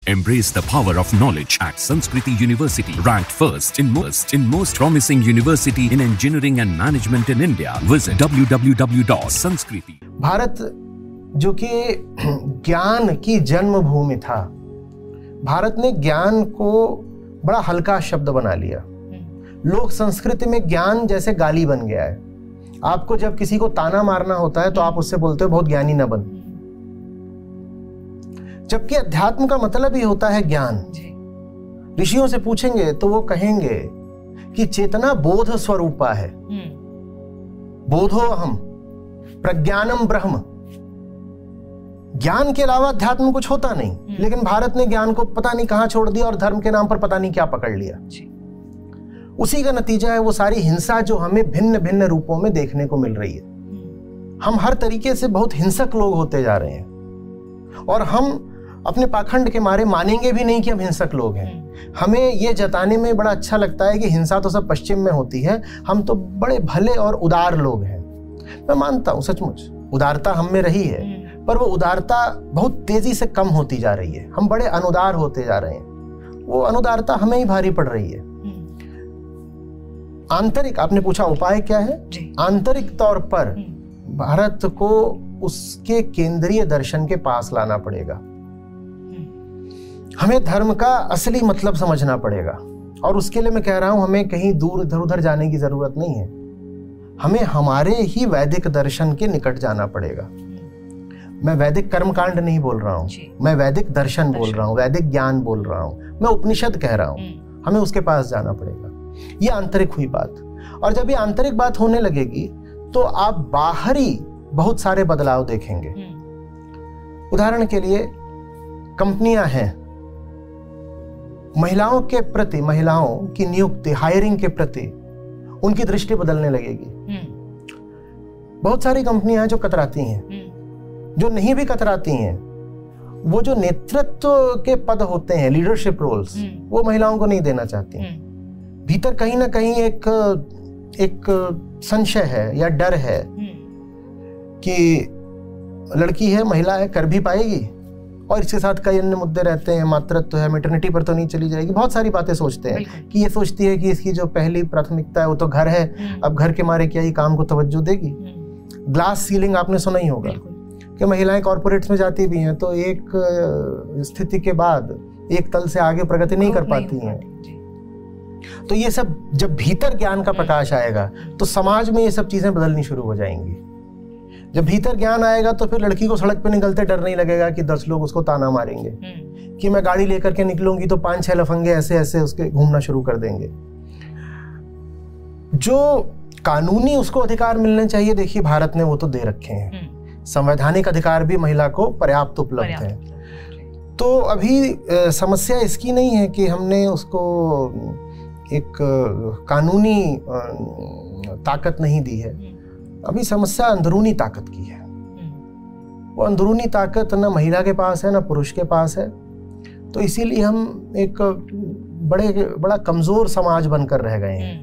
Embrace the power of knowledge at Sanskriti University, ranked first in most promising university in engineering and management in India. Visit www.sanskriti. Bharat जो कि ज्ञान की जन्मभूमि था, भारत ने ज्ञान को बड़ा हल्का शब्द बना लिया। लोक संस्कृति में ज्ञान जैसे गाली बन गया है। आपको जब किसी को ताना मारना होता है तो आप उससे बोलते हो बहुत ज्ञानी न बन, जबकि अध्यात्म का मतलब ही होता है ज्ञान। ऋषियों से पूछेंगे तो वो कहेंगे कि चेतना बोध स्वरूपा है, बोधो अहम प्रज्ञानम ब्रह्म। ज्ञान के अलावा अध्यात्म कुछ होता नहीं, लेकिन भारत ने ज्ञान को पता नहीं कहां छोड़ दिया और धर्म के नाम पर पता नहीं क्या पकड़ लिया। उसी का नतीजा है वो सारी हिंसा जो हमें भिन्न भिन्न रूपों में देखने को मिल रही है। हम हर तरीके से बहुत हिंसक लोग होते जा रहे हैं और हम अपने पाखंड के मारे मानेंगे भी नहीं कि हम हिंसक लोग हैं। हमें ये जताने में बड़ा अच्छा लगता है कि हिंसा तो सब पश्चिम में होती है, हम तो बड़े भले और उदार लोग हैं। मैं मानता हूँ सचमुच उदारता हम में रही है, पर वो उदारता बहुत तेजी से कम होती जा रही है। हम बड़े अनुदार होते जा रहे हैं, वो अनुदारता हमें ही भारी पड़ रही है। आंतरिक, आपने पूछा उपाय क्या है? आंतरिक तौर पर भारत को उसके केंद्रीय दर्शन के पास लाना पड़ेगा। हमें धर्म का असली मतलब समझना पड़ेगा और उसके लिए मैं कह रहा हूं हमें कहीं दूर इधर उधर जाने की जरूरत नहीं है। हमें हमारे ही वैदिक दर्शन के निकट जाना पड़ेगा। मैं वैदिक कर्मकांड नहीं बोल रहा हूं, मैं वैदिक दर्शन बोल रहा हूं, वैदिक ज्ञान बोल रहा हूं, मैं उपनिषद कह रहा हूं। हमें उसके पास जाना पड़ेगा। ये आंतरिक हुई बात, और जब ये आंतरिक बात होने लगेगी तो आप बाहरी बहुत सारे बदलाव देखेंगे। उदाहरण के लिए कंपनियां हैं, महिलाओं के प्रति, महिलाओं की नियुक्ति, हायरिंग के प्रति उनकी दृष्टि बदलने लगेगी। बहुत सारी कंपनियां हैं जो कतराती हैं, जो नहीं भी कतराती हैं, वो जो नेतृत्व के पद होते हैं, लीडरशिप रोल्स, वो महिलाओं को नहीं देना चाहती हैं। भीतर कहीं ना कहीं एक संशय है या डर है कि लड़की है, महिला है, कर भी पाएगी, और इसके साथ कई अन्य मुद्दे रहते हैं। मातृत्व है, मैटरनिटी पर तो नहीं चली जाएगी, बहुत सारी बातें सोचते हैं कि ये सोचती है कि इसकी जो पहली प्राथमिकता है वो तो घर है, अब घर के मारे क्या ही काम को तवज्जो देगी। ग्लास सीलिंग आपने सुना ही होगा कि महिलाएं कॉर्पोरेट्स में जाती भी हैं तो एक स्थिति के बाद एक तल से आगे प्रगति नहीं कर पाती हैं। तो ये सब जब भीतर ज्ञान का प्रकाश आएगा तो समाज में ये सब चीजें बदलनी शुरू हो जाएंगी। जब भीतर ज्ञान आएगा तो फिर लड़की को सड़क पे निकलते डर नहीं लगेगा कि 10 लोग उसको ताना मारेंगे, कि मैं गाड़ी लेकर के निकलूंगी तो 5-6 लफंगे ऐसे ऐसे उसके घूमना शुरू कर देंगे। जो कानूनी उसको अधिकार मिलने चाहिए, देखिए भारत ने वो तो दे रखे हैं। संवैधानिक अधिकार भी महिला को पर्याप्त उपलब्ध है। तो अभी समस्या इसकी नहीं है कि हमने उसको एक कानूनी ताकत नहीं दी है, अभी समस्या अंदरूनी ताकत की है। वो अंदरूनी ताकत ना महिला के पास है ना पुरुष के पास है, तो इसीलिए हम एक बड़ा कमजोर समाज बनकर रह गए हैं।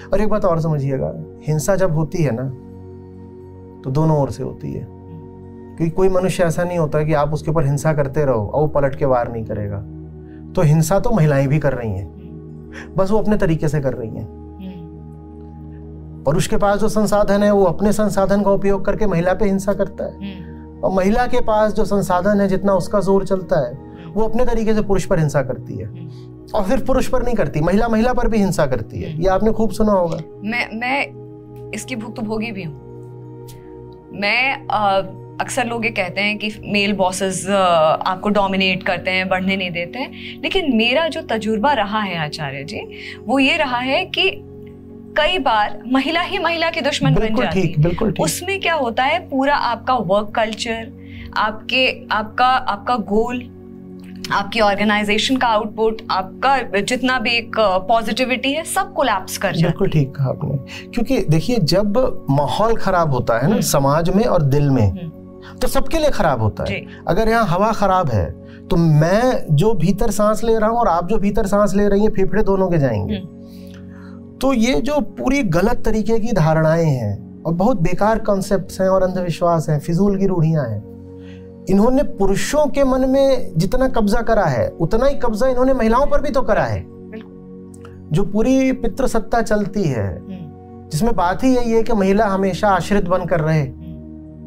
और एक बात और समझिएगा, हिंसा जब होती है ना तो दोनों ओर से होती है, क्योंकि कोई मनुष्य ऐसा नहीं होता कि आप उसके ऊपर हिंसा करते रहो और वो पलट के वार नहीं करेगा। तो हिंसा तो महिलाएं भी कर रही हैं, बस वो अपने तरीके से कर रही हैं। पुरुष के पास जो संसाधन है वो अपने संसाधन का उपयोग करके महिला पे हिंसा करता है, और महिला के पास जो संसाधन है, जितना उसका जोर चलता है, वो अपने तरीके से पुरुष पर हिंसा करती है। और सिर्फ पुरुष पर नहीं करती, महिला महिला पर भी हिंसा करती है। ये आपने खूब सुना होगा। मैं इसकी भुक्तभोगी भी हूँ। मैं अक्सर लोग ये कहते हैं कि मेल बॉसेस आपको डोमिनेट करते हैं, बढ़ने नहीं देते हैं, लेकिन मेरा जो तजुर्बा रहा है आचार्य जी, वो ये रहा है कि कई बार महिला ही महिला की दुश्मन बन जाती है। बिल्कुल ठीक। उसमें क्या होता है, पूरा आपका वर्क कल्चर, आपका गोल, आपकी ऑर्गेनाइजेशन का आउटपुट, आपका जितना भी एक पॉजिटिविटी है, सब कोलैप्स कर जाता है। बिल्कुल ठीक कहा आपने, क्योंकि देखिए जब माहौल खराब होता है ना समाज में और दिल में, तो सबके लिए खराब होता है। अगर यहाँ हवा खराब है तो मैं जो भीतर सांस ले रहा हूँ और आप जो भीतर सांस ले रही हैं, फेफड़े दोनों के जाएंगे। तो ये जो पूरी गलत तरीके की धारणाएं हैं और बहुत बेकार कॉन्सेप्ट्स हैं और अंधविश्वास हैं, फिजूल की रूढ़ियां हैं, इन्होंने पुरुषों के मन में जितना कब्जा करा है उतना ही कब्जा इन्होंने महिलाओं पर भी तो करा है। जो पूरी पितृसत्ता चलती है जिसमें बात ही यही है कि महिला हमेशा आश्रित बनकर रहे।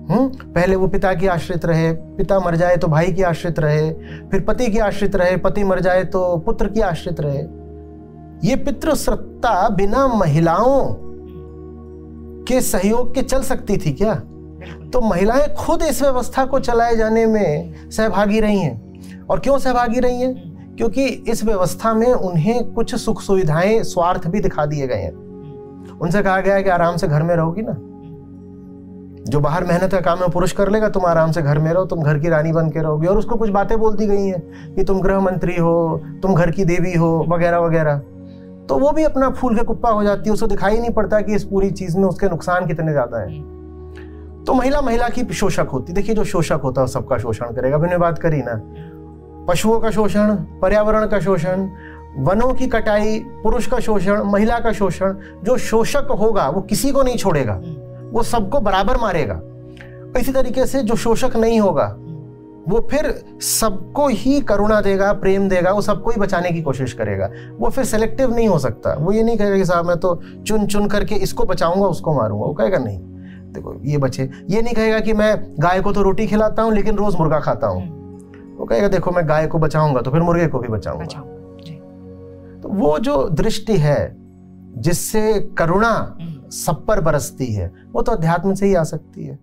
पहले वो पिता की आश्रित रहे, पिता मर जाए तो भाई की आश्रित रहे, फिर पति की आश्रित रहे, पति मर जाए तो पुत्र की आश्रित रहे। ये पितृसत्ता बिना महिलाओं के सहयोग के चल सकती थी क्या? तो महिलाएं खुद इस व्यवस्था को चलाए जाने में सहभागी रही हैं। और क्यों सहभागी रही हैं? क्योंकि इस व्यवस्था में उन्हें कुछ सुख सुविधाएं, स्वार्थ भी दिखा दिए गए हैं। उनसे कहा गया है कि आराम से घर में रहोगी ना, जो बाहर मेहनत का काम है पुरुष कर लेगा, तुम आराम से घर में रहो, तुम घर की रानी बन के रहोगी। और उसको कुछ बातें बोल दी गई हैं कि तुम गृह मंत्री हो, तुम घर की देवी हो, वगैरह वगैरह। तो वो भी अपना फूल के कुप्पा हो जाती है, उसको दिखाई नहीं पड़ता कि इस पूरी चीज में उसके नुकसान कितने ज्यादा है। तो महिला की शोषक होती। देखिए, जो शोषक होता है सबका शोषण करेगा। मैंने बात करी ना, पशुओं का शोषण, पर्यावरण का शोषण, वनों की कटाई, पुरुष का शोषण, महिला का शोषण। जो शोषक होगा वो किसी को नहीं छोड़ेगा, वो सबको बराबर मारेगा। इसी तरीके से जो शोषक नहीं होगा वो फिर सबको ही करुणा देगा, प्रेम देगा, वो सबको ही बचाने की कोशिश करेगा। वो फिर सेलेक्टिव नहीं हो सकता। वो ये नहीं कहेगा कि साहब मैं तो चुन चुन करके इसको बचाऊंगा उसको मारूंगा। वो कहेगा नहीं, देखो ये बचे। ये नहीं कहेगा कि मैं गाय को तो रोटी खिलाता हूँ लेकिन रोज मुर्गा खाता हूँ। वो कहेगा देखो मैं गाय को बचाऊंगा तो फिर मुर्गे को भी बचाऊंगा। तो वो जो दृष्टि है जिससे करुणा सब पर बरसती है, वो तो अध्यात्म से ही आ सकती है।